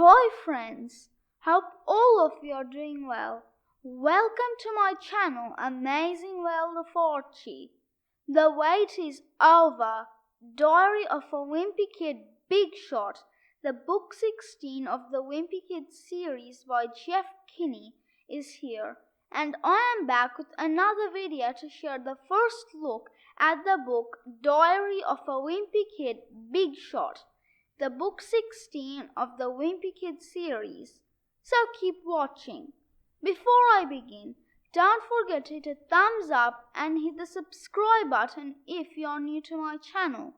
Hi friends, hope all of you are doing well. Welcome to my channel Amazing World of Archie. The wait is over. Diary of a Wimpy Kid Big Shot, the book 16 of the Wimpy Kid series by Jeff Kinney is here, and I am back with another video to share the first look at the book Diary of a Wimpy Kid Big Shot, the book 16 of the Wimpy Kid series. So keep watching. Before I begin, don't forget to hit a thumbs up and hit the subscribe button if you are new to my channel.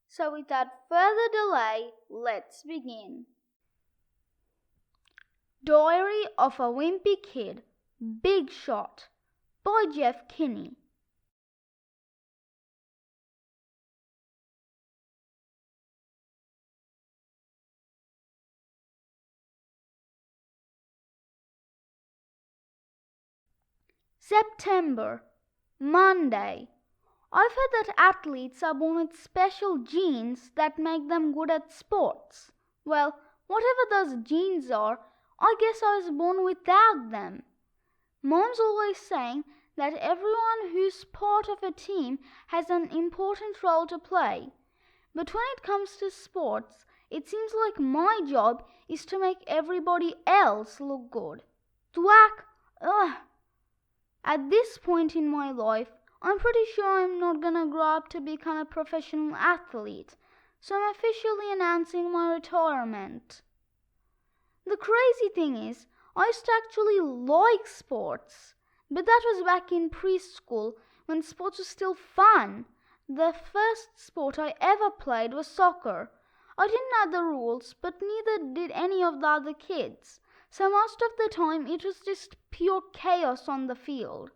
So without further delay, let's begin. Diary of a Wimpy Kid Big Shot by Jeff Kinney. September, Monday. I've heard that athletes are born with special genes that make them good at sports. Well, whatever those genes are, I guess I was born without them. Mom's always saying that everyone who's part of a team has an important role to play. But when it comes to sports, it seems like my job is to make everybody else look good. Thwack! Ugh! At this point in my life, I'm pretty sure I'm not gonna grow up to become a professional athlete, so I'm officially announcing my retirement. The crazy thing is, I used to actually like sports, but that was back in preschool when sports was still fun. The first sport I ever played was soccer. I didn't know the rules, but neither did any of the other kids. So most of the time it was just pure chaos on the field.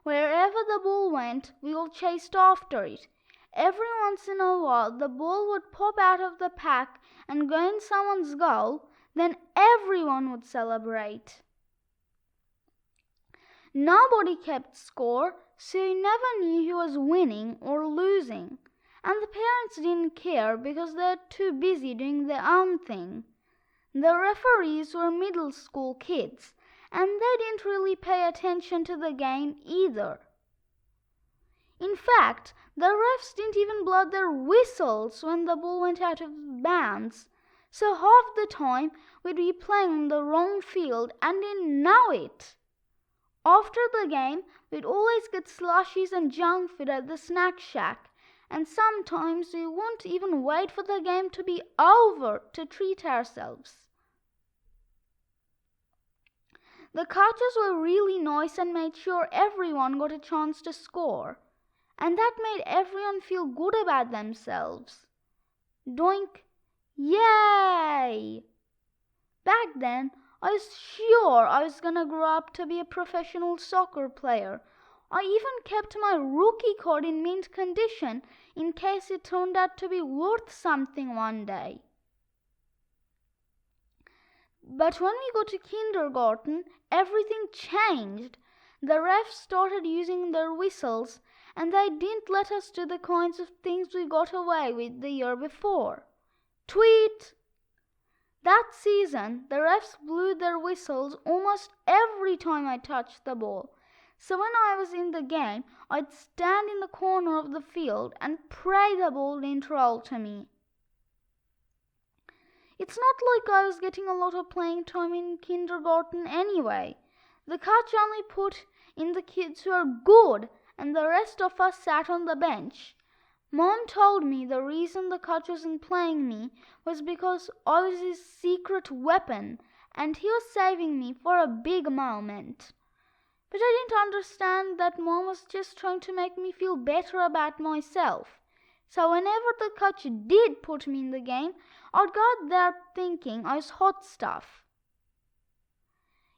Wherever the ball went, we all chased after it. Every once in a while the ball would pop out of the pack and go in someone's goal, then everyone would celebrate. Nobody kept score, so you never knew who was winning or losing. And the parents didn't care because they were too busy doing their own thing. The referees were middle school kids, and they didn't really pay attention to the game either. In fact, the refs didn't even blow their whistles when the ball went out of bounds, so half the time we'd be playing on the wrong field and didn't know it. After the game, we'd always get slushies and junk food at the snack shack, and sometimes we wouldn't even wait for the game to be over to treat ourselves. The coaches were really nice and made sure everyone got a chance to score, and that made everyone feel good about themselves. Doink! Yay! Back then, I was sure I was gonna grow up to be a professional soccer player. I even kept my rookie card in mint condition in case it turned out to be worth something one day. But when we got to kindergarten, everything changed. The refs started using their whistles, and they didn't let us do the kinds of things we got away with the year before. Tweet! That season, the refs blew their whistles almost every time I touched the ball. So when I was in the game, I'd stand in the corner of the field and pray the ball didn't roll to me. It's not like I was getting a lot of playing time in kindergarten anyway. The coach only put in the kids who are good, and the rest of us sat on the bench. Mom told me the reason the coach wasn't playing me was because I was his secret weapon, and he was saving me for a big moment. But I didn't understand that Mom was just trying to make me feel better about myself. So whenever the coach did put me in the game, I'd go there thinking I was hot stuff.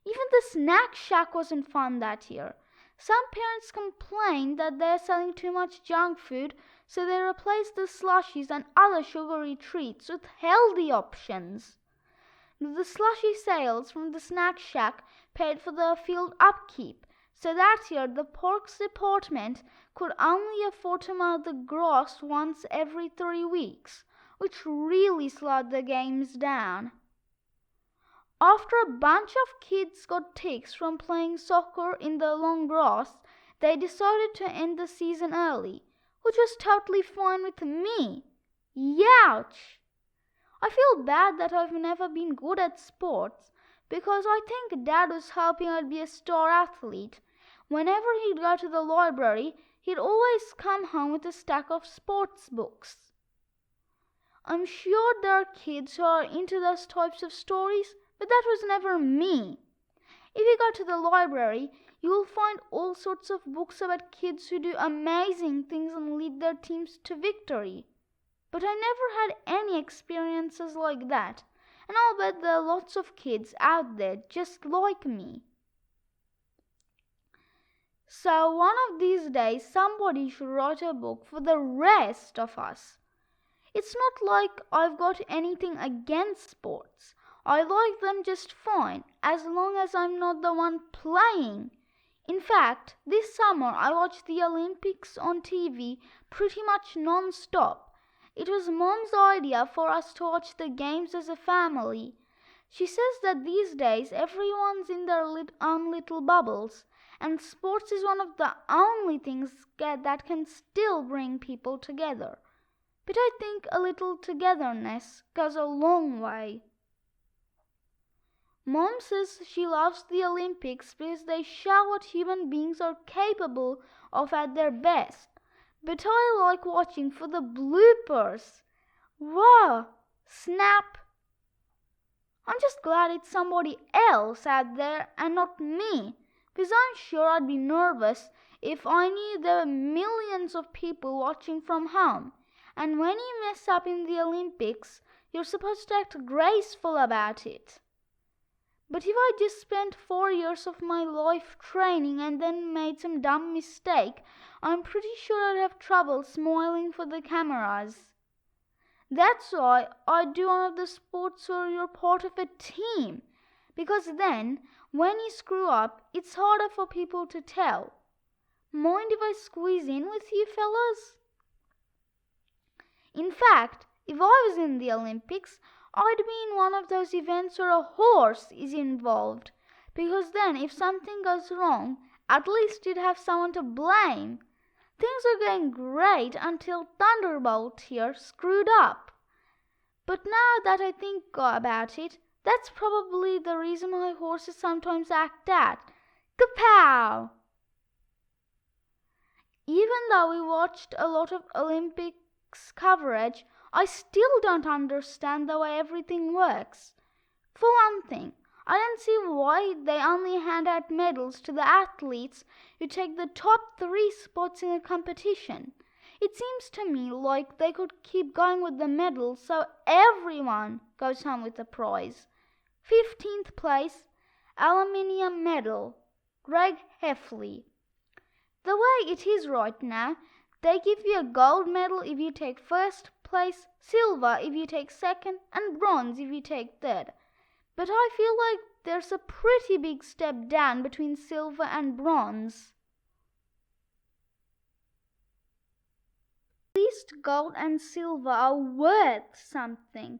Even the snack shack wasn't fun that year. Some parents complained that they're selling too much junk food, so they replaced the slushies and other sugary treats with healthy options. The slushie sales from the snack shack paid for the field upkeep, so that year the parks department could only afford to mow the grass once every 3 weeks, which really slowed the games down. After a bunch of kids got ticks from playing soccer in the long grass, they decided to end the season early, which was totally fine with me. Youch! I feel bad that I've never been good at sports because I think Dad was hoping I'd be a star athlete. Whenever he'd go to the library, he'd always come home with a stack of sports books. I'm sure there are kids who are into those types of stories, but that was never me. If you go to the library, you will find all sorts of books about kids who do amazing things and lead their teams to victory. But I never had any experiences like that, and I'll bet there are lots of kids out there just like me. So one of these days somebody should write a book for the rest of us. It's not like I've got anything against sports. I like them just fine, as long as I'm not the one playing. In fact, this summer I watched the Olympics on TV pretty much non-stop. It was Mom's idea for us to watch the games as a family. She says that these days everyone's in their own little bubbles, and sports is one of the only things that can still bring people together. But I think a little togetherness goes a long way. Mom says she loves the Olympics because they show what human beings are capable of at their best. But I like watching for the bloopers. Wow! Snap! I'm just glad it's somebody else out there and not me, because I'm sure I'd be nervous if I knew there were millions of people watching from home. And when you mess up in the Olympics, you're supposed to act graceful about it. But if I just spent 4 years of my life training and then made some dumb mistake, I'm pretty sure I'd have trouble smiling for the cameras. That's why I do one of the sports where you're part of a team, because then, when you screw up, it's harder for people to tell. Mind if I squeeze in with you fellas? In fact, if I was in the Olympics, I'd be in one of those events where a horse is involved, because then if something goes wrong, at least you'd have someone to blame. Things are going great until Thunderbolt here screwed up. But now that I think about it, that's probably the reason why horses sometimes act out. Kapow! Even though we watched a lot of Olympics coverage, I still don't understand the way everything works. For one thing, I don't see why they only hand out medals to the athletes who take the top 3 spots in a competition. It seems to me like they could keep going with the medals so everyone goes home with a prize. 15th place, aluminium medal, Greg Heffley. The way it is right now, they give you a gold medal if you take first place, silver if you take second, and bronze if you take third. But I feel like there's a pretty big step down between silver and bronze. At least gold and silver are worth something.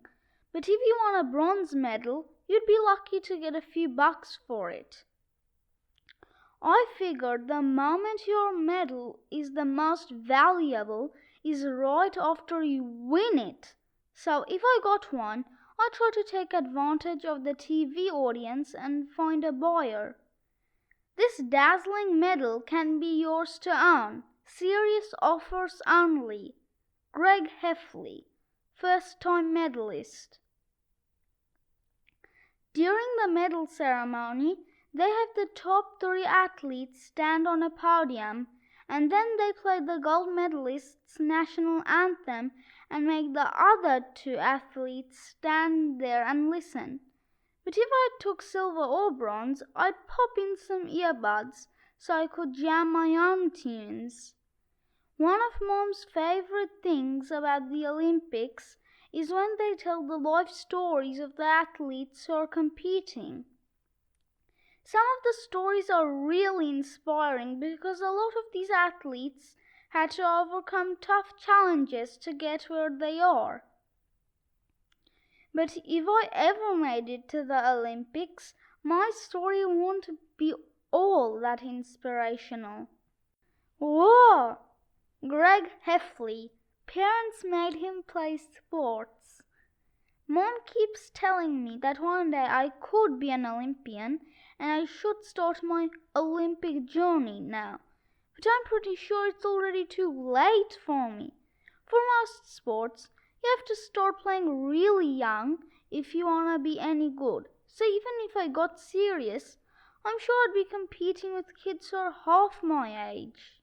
But if you want a bronze medal, you'd be lucky to get a few bucks for it. I figured the moment your medal is the most valuable is right after you win it. So if I got one, I try to take advantage of the TV audience and find a buyer. This dazzling medal can be yours to own. Serious offers only. Greg Heffley, first-time medalist. During the medal ceremony, they have the top 3 athletes stand on a podium, and then they play the gold medalist's national anthem and make the other 2 athletes stand there and listen. But if I took silver or bronze, I'd pop in some earbuds so I could jam my own tunes. One of Mom's favorite things about the Olympics is when they tell the life stories of the athletes who are competing. Some of the stories are really inspiring because a lot of these athletes had to overcome tough challenges to get where they are. But if I ever made it to the Olympics, my story won't be all that inspirational. Whoa! Greg Heffley. Parents made him play sports. Mom keeps telling me that one day I could be an Olympian and I should start my Olympic journey now. But I'm pretty sure it's already too late for me. For most sports, you have to start playing really young if you want to be any good. So even if I got serious, I'm sure I'd be competing with kids who are half my age.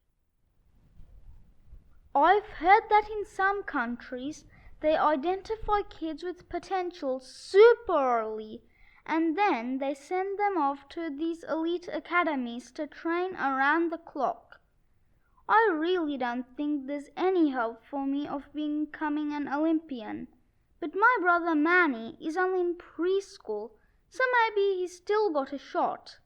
I've heard that in some countries, they identify kids with potential super early and then they send them off to these elite academies to train around the clock. I really don't think there's any hope for me of becoming an Olympian. But my brother Manny is only in preschool, so maybe he's still got a shot.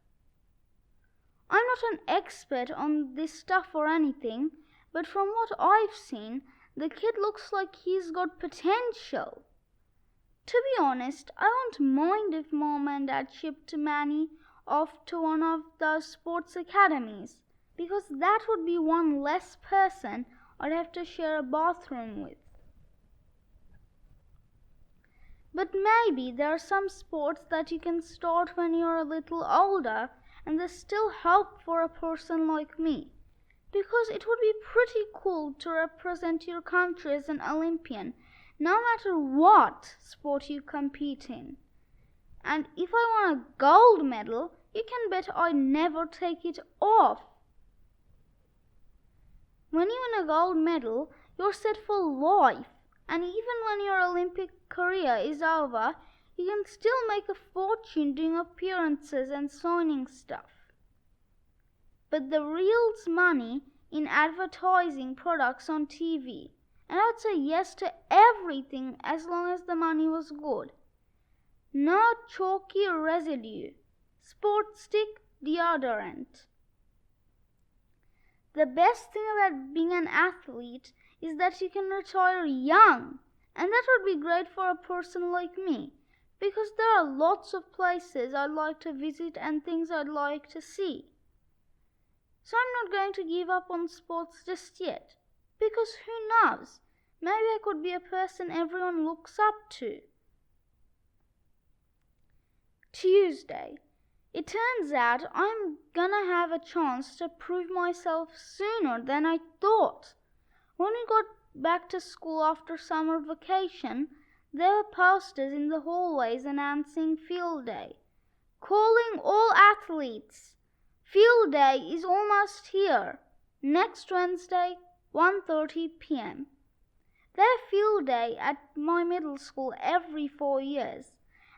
I'm not an expert on this stuff or anything, but from what I've seen, the kid looks like he's got potential. To be honest, I won't mind if Mom and Dad shipped Manny off to one of those sports academies, because that would be one less person I'd have to share a bathroom with. But maybe there are some sports that you can start when you're a little older and there's still hope for a person like me. Because it would be pretty cool to represent your country as an Olympian, no matter what sport you compete in. And if I want a gold medal, you can bet I never take it off. When you win a gold medal, you're set for life. And even when your Olympic career is over, you can still make a fortune doing appearances and signing stuff. But the real's money in advertising products on TV. And I would say yes to everything as long as the money was good. No chalky residue. Sport stick deodorant. The best thing about being an athlete is that you can retire young. And that would be great for a person like me. Because there are lots of places I'd like to visit and things I'd like to see. So I'm not going to give up on sports just yet. Because who knows? Maybe I could be a person everyone looks up to. Tuesday. It turns out I'm gonna have a chance to prove myself sooner than I thought. When we got back to school after summer vacation, there were posters in the hallways announcing field day. Calling all athletes. Field day is almost here. Next Wednesday, 1:30 p.m. They have field day at my middle school every 4 years.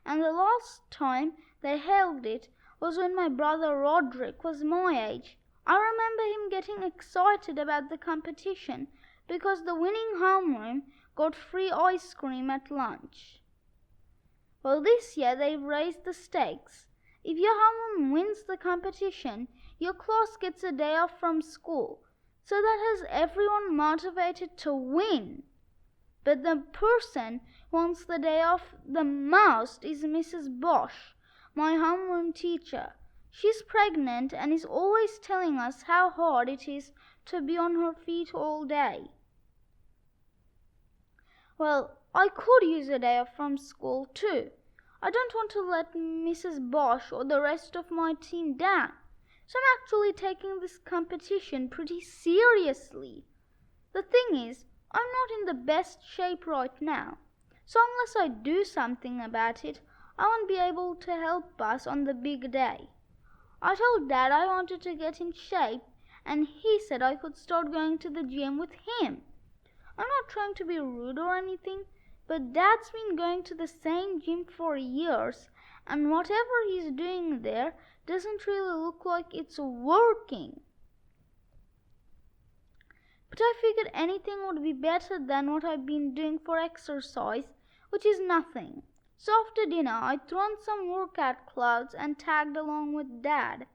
And the last time they held it was when my brother Roderick was my age. I remember him getting excited about the competition because the winning homeroom got free ice cream at lunch. Well, this year they've raised the stakes. If your homeroom wins the competition, your class gets a day off from school. So that has everyone motivated to win. But the person who wants the day off the most is Mrs. Bosch, my homeroom teacher. She's pregnant and is always telling us how hard it is to be on her feet all day. Well, I could use a day off from school too. I don't want to let Mrs. Bosch or the rest of my team down. So I'm actually taking this competition pretty seriously. The thing is, I'm not in the best shape right now. So unless I do something about it, I won't be able to help us on the big day. I told Dad I wanted to get in shape, and he said I could start going to the gym with him. I'm not trying to be rude or anything, but Dad's been going to the same gym for years, and whatever he's doing there doesn't really look like it's working. But I figured anything would be better than what I've been doing for exercise, which is nothing. So after dinner, I threw on some workout clothes and tagged along with Dad.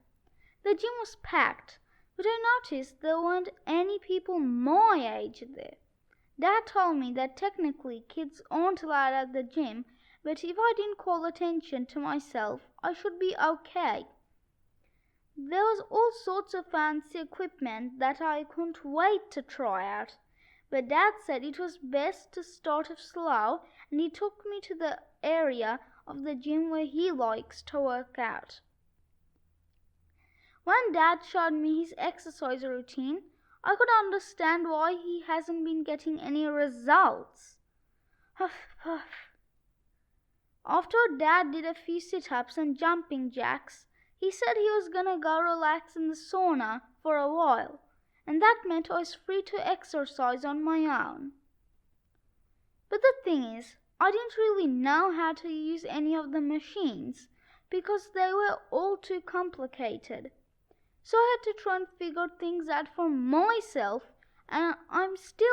The gym was packed, but I noticed there weren't any people my age there. Dad told me that technically kids aren't allowed at the gym, but if I didn't call attention to myself, I should be okay. There was all sorts of fancy equipment that I couldn't wait to try out. But Dad said it was best to start off slow, and he took me to the area of the gym where he likes to work out. When Dad showed me his exercise routine, I could understand why he hasn't been getting any results. Huff, puff. After Dad did a few sit-ups and jumping jacks, he said he was gonna go relax in the sauna for a while, and that meant I was free to exercise on my own. But the thing is, I didn't really know how to use any of the machines because they were all too complicated. So I had to try and figure things out for myself, and I'm still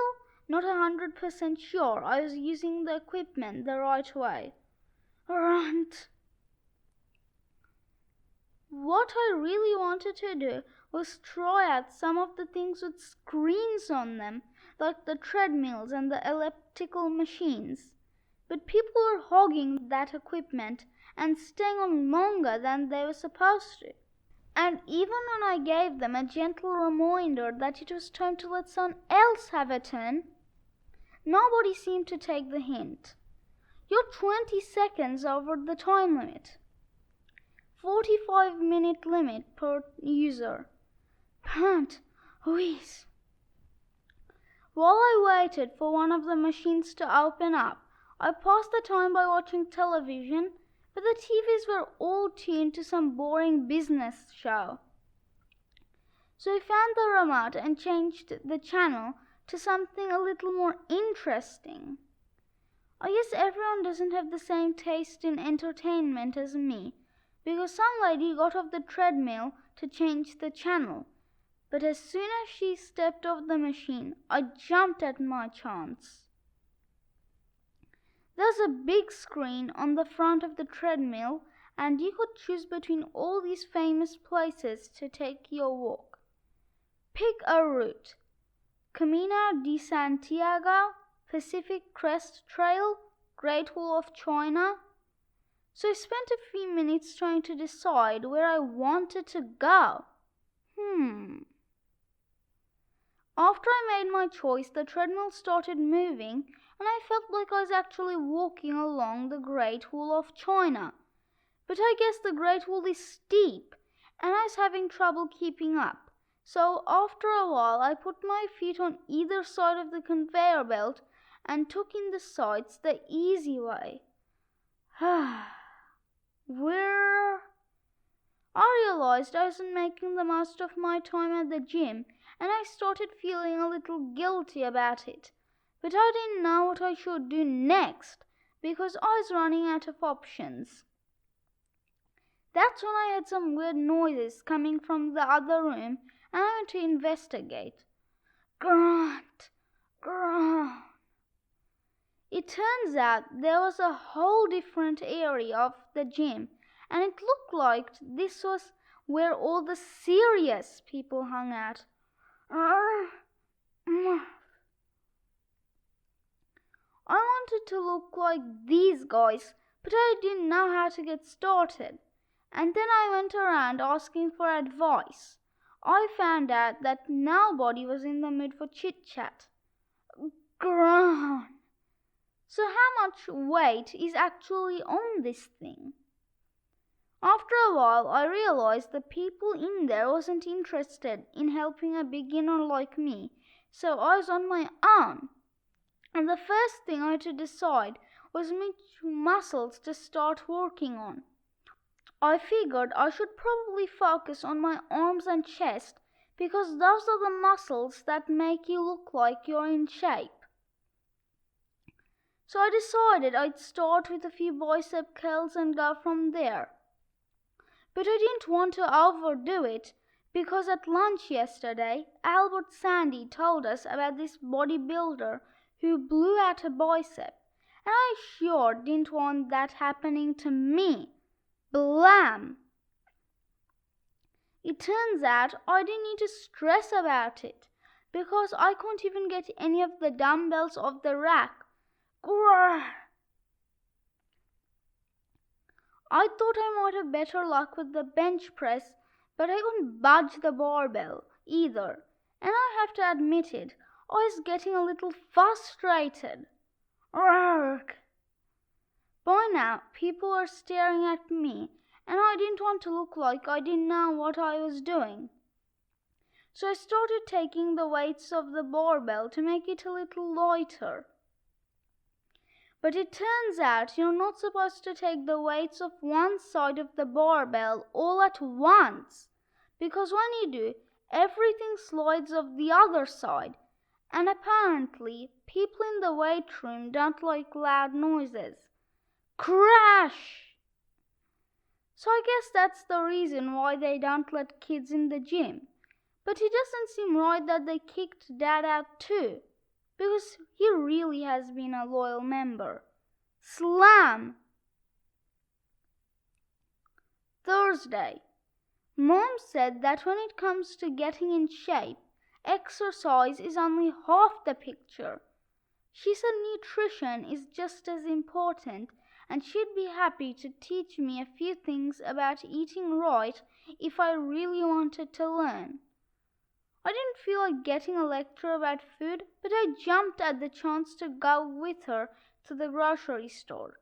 not 100% sure I was using the equipment the right way. Runt. What I really wanted to do was try out some of the things with screens on them, like the treadmills and the elliptical machines. But people were hogging that equipment and staying on longer than they were supposed to. And even when I gave them a gentle reminder that it was time to let someone else have a turn, nobody seemed to take the hint. You're 20 seconds over the time limit. 45-minute limit per user. Pant, wheeze. While I waited for one of the machines to open up, I passed the time by watching television, but the TVs were all tuned to some boring business show. So I found the remote and changed the channel to something a little more interesting. I guess everyone doesn't have the same taste in entertainment as me, because some lady got off the treadmill to change the channel, but as soon as she stepped off the machine, I jumped at my chance. There's a big screen on the front of the treadmill, and you could choose between all these famous places to take your walk. Pick a route: Camino de Santiago, Pacific Crest Trail, Great Wall of China. So I spent a few minutes trying to decide where I wanted to go. After I made my choice, the treadmill started moving, and I felt like I was actually walking along the Great Wall of China. But I guess the Great Wall is steep, and I was having trouble keeping up. So after a while, I put my feet on either side of the conveyor belt and took in the sights the easy way. I realized I wasn't making the most of my time at the gym, and I started feeling a little guilty about it. But I didn't know what I should do next, because I was running out of options. That's when I heard some weird noises coming from the other room, and I went to investigate. Grunt, grunt. It turns out there was a whole different area of the gym, and it looked like this was where all the serious people hung out. I wanted to look like these guys, but I didn't know how to get started. And then I went around asking for advice. I found out that nobody was in the mood for chit-chat. Groan. So how much weight is actually on this thing? After a while, I realized the people in there wasn't interested in helping a beginner like me, so I was on my own. And the first thing I had to decide was which muscles to start working on. I figured I should probably focus on my arms and chest because those are the muscles that make you look like you're in shape. So I decided I'd start with a few bicep curls and go from there. But I didn't want to overdo it because at lunch yesterday, Albert Sandy told us about this bodybuilder who blew out a bicep, and I sure didn't want that happening to me. Blam! It turns out I didn't need to stress about it because I couldn't even get any of the dumbbells off the rack. Grrr! I thought I might have better luck with the bench press, but I couldn't budge the barbell either, and I have to admit it, I was getting a little frustrated. Arrgh! By now, people were staring at me, and I didn't want to look like I didn't know what I was doing. So I started taking the weights of the barbell to make it a little lighter. But it turns out you're not supposed to take the weights of one side of the barbell all at once, because when you do, everything slides off the other side, and apparently people in the weight room don't like loud noises. Crash! So I guess that's the reason why they don't let kids in the gym. But it doesn't seem right that they kicked Dad out too, because he really has been a loyal member. Slam! Thursday. Mom said that when it comes to getting in shape, exercise is only half the picture. She said nutrition is just as important, and she'd be happy to teach me a few things about eating right if I really wanted to learn. I didn't feel like getting a lecture about food, but I jumped at the chance to go with her to the grocery store.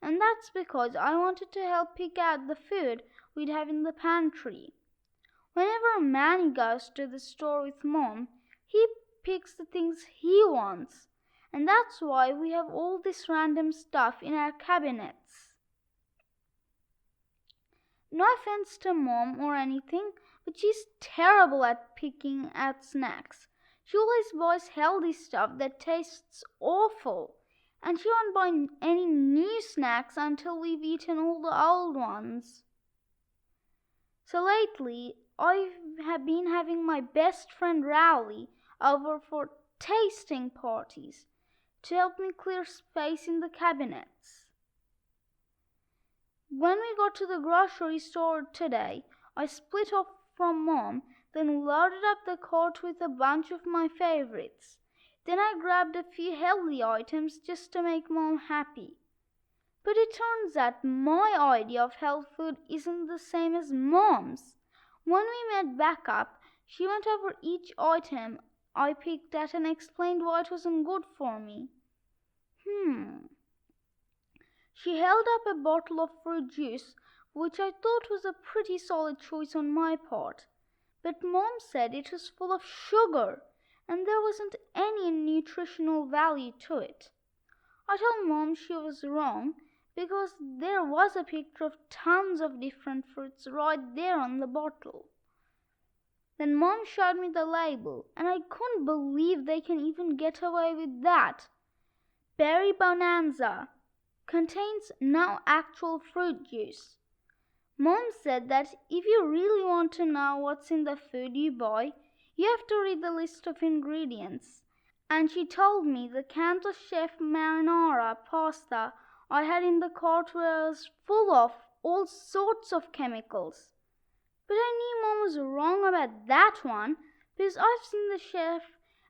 And that's because I wanted to help pick out the food we'd have in the pantry. Whenever Manny goes to the store with Mom, he picks the things he wants, and that's why we have all this random stuff in our cabinets. No offense to Mom or anything, but she's terrible at picking out snacks. She always buys healthy stuff that tastes awful, and she won't buy any new snacks until we've eaten all the old ones. So lately, I have been having my best friend Rowley over for tasting parties to help me clear space in the cabinets. When we got to the grocery store today, I split off from Mom, then loaded up the cart with a bunch of my favorites. Then I grabbed a few healthy items just to make Mom happy. But it turns out my idea of health food isn't the same as Mom's. When we met back up, she went over each item I picked at and explained why it wasn't good for me. She held up a bottle of fruit juice, which I thought was a pretty solid choice on my part. But Mom said it was full of sugar, and there wasn't any nutritional value to it. I told Mom she was wrong, because there was a picture of tons of different fruits right there on the bottle. Then Mom showed me the label, and I couldn't believe they can even get away with that. Berry Bonanza contains no actual fruit juice. Mom said that if you really want to know what's in the food you buy, you have to read the list of ingredients. And she told me the cans of Chef Marinara pasta I had in the cart was full of all sorts of chemicals. But I knew Mom was wrong about that one, because I've seen the Chef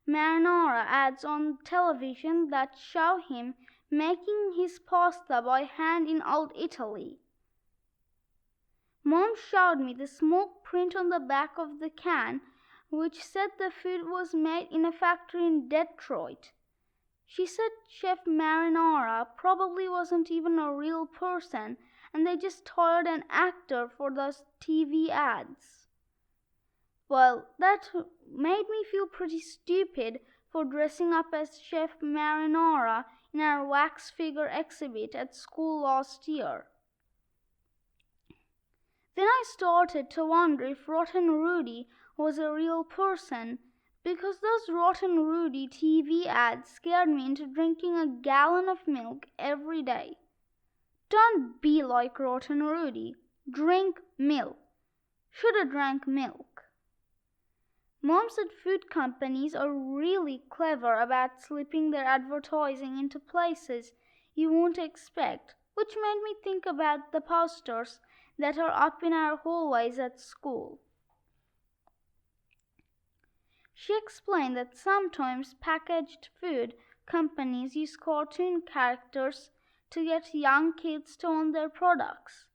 Marinara ads on television that show him making his pasta by hand in old Italy. Mom showed me the small print on the back of the can, which said the food was made in a factory in Detroit. She said Chef Marinara probably wasn't even a real person, and they just hired an actor for those TV ads. Well, that made me feel pretty stupid for dressing up as Chef Marinara in our wax figure exhibit at school last year. Then I started to wonder if Rotten Rudy was a real person, because those Rotten Rudy TV ads scared me into drinking a gallon of milk every day. Don't be like Rotten Rudy. Drink milk. Should have drank milk. Mom said food companies are really clever about slipping their advertising into places you won't expect, which made me think about the posters that are up in our hallways at school. She explained that sometimes packaged food companies use cartoon characters to get young kids to own their products.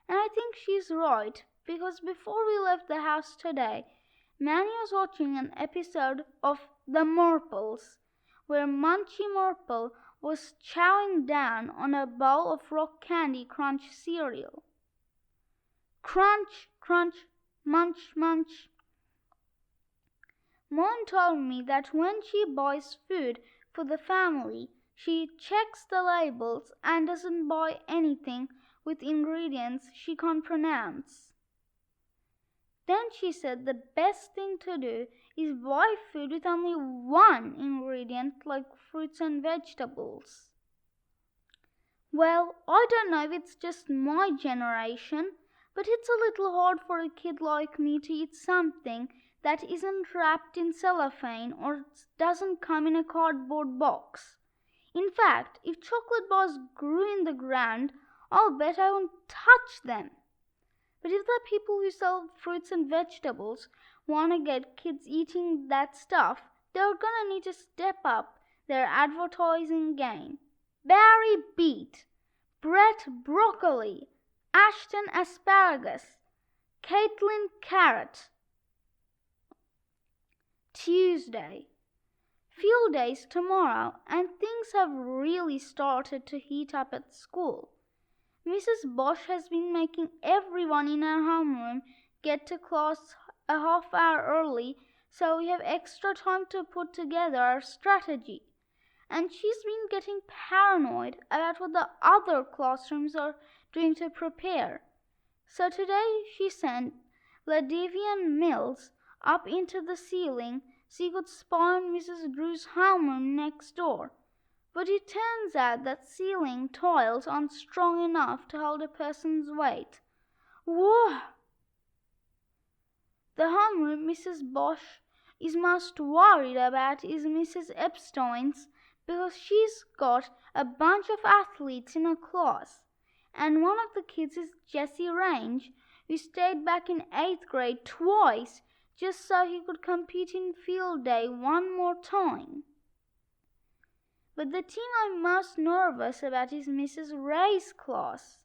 And I think she's right, because before we left the house today, Manny was watching an episode of The Murples, where Munchy Murple was chowing down on a bowl of rock candy crunch cereal. Crunch, crunch, munch, munch. Mom told me that when she buys food for the family, she checks the labels and doesn't buy anything with ingredients she can't pronounce. Then she said the best thing to do is buy food with only one ingredient, like fruits and vegetables. Well, I don't know if it's just my generation, but it's a little hard for a kid like me to eat something that isn't wrapped in cellophane or doesn't come in a cardboard box. In fact, if chocolate bars grew in the ground, I'll bet I won't touch them. But if the people who sell fruits and vegetables want to get kids eating that stuff, they're gonna need to step up their advertising game. Barry beet, Brett broccoli, Ashton asparagus, Caitlin carrot. Tuesday. Field days tomorrow, and things have really started to heat up at school. Mrs. Bosch has been making everyone in our homeroom get to class a half hour early so we have extra time to put together our strategy. And she's been getting paranoid about what the other classrooms are doing to prepare. So today she sent Ladavian Mills up into the ceiling so he could spy on Mrs. Drew's homeroom next door. But it turns out that ceiling tiles aren't strong enough to hold a person's weight. Whoa! The homeroom Mrs. Bosch is most worried about is Mrs. Epstein's, because she's got a bunch of athletes in her class, and one of the kids is Jesse Range, who stayed back in 8th grade twice just so he could compete in field day one more time. But the team I'm most nervous about is Mrs. Ray's class,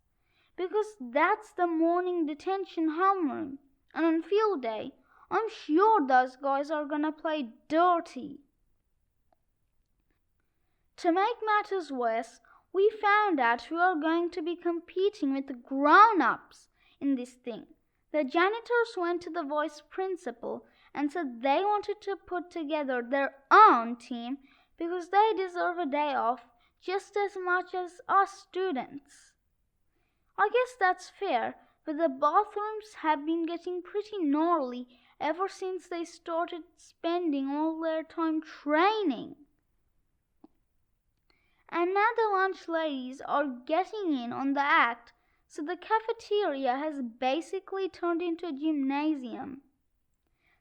because that's the morning detention homeroom, and on field day, I'm sure those guys are gonna play dirty. To make matters worse, we found out who are going to be competing with the grown-ups in this thing. The janitors went to the vice principal and said they wanted to put together their own team because they deserve a day off just as much as us students. I guess that's fair, but the bathrooms have been getting pretty gnarly ever since they started spending all their time training. And now the lunch ladies are getting in on the act, so the cafeteria has basically turned into a gymnasium.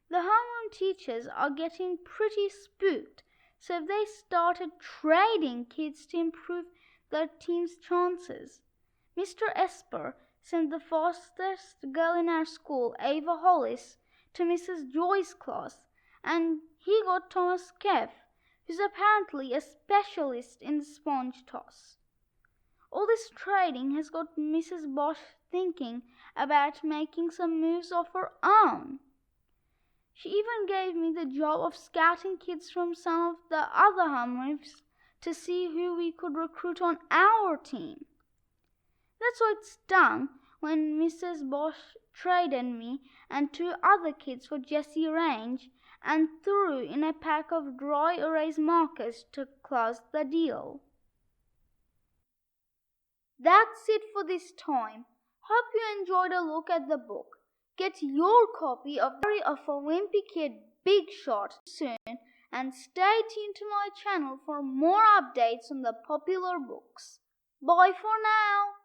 The homeroom teachers are getting pretty spooked, so they started trading kids to improve their team's chances. Mr. Esper sent the fastest girl in our school, Ava Hollis, to Mrs. Joy's class, and he got Thomas Keff, who's apparently a specialist in the sponge toss. All this trading has got Mrs. Bosch thinking about making some moves of her own. She even gave me the job of scouting kids from some of the other homerooms to see who we could recruit on our team. That's why it stung when Mrs. Bosch traded me and 2 other kids for Jesse Range and threw in a pack of dry erase markers to close the deal. That's it for this time. Hope you enjoyed a look at the book. Get your copy of a Wimpy Kid Big Shot soon, and stay tuned to my channel for more updates on the popular books. Bye for now.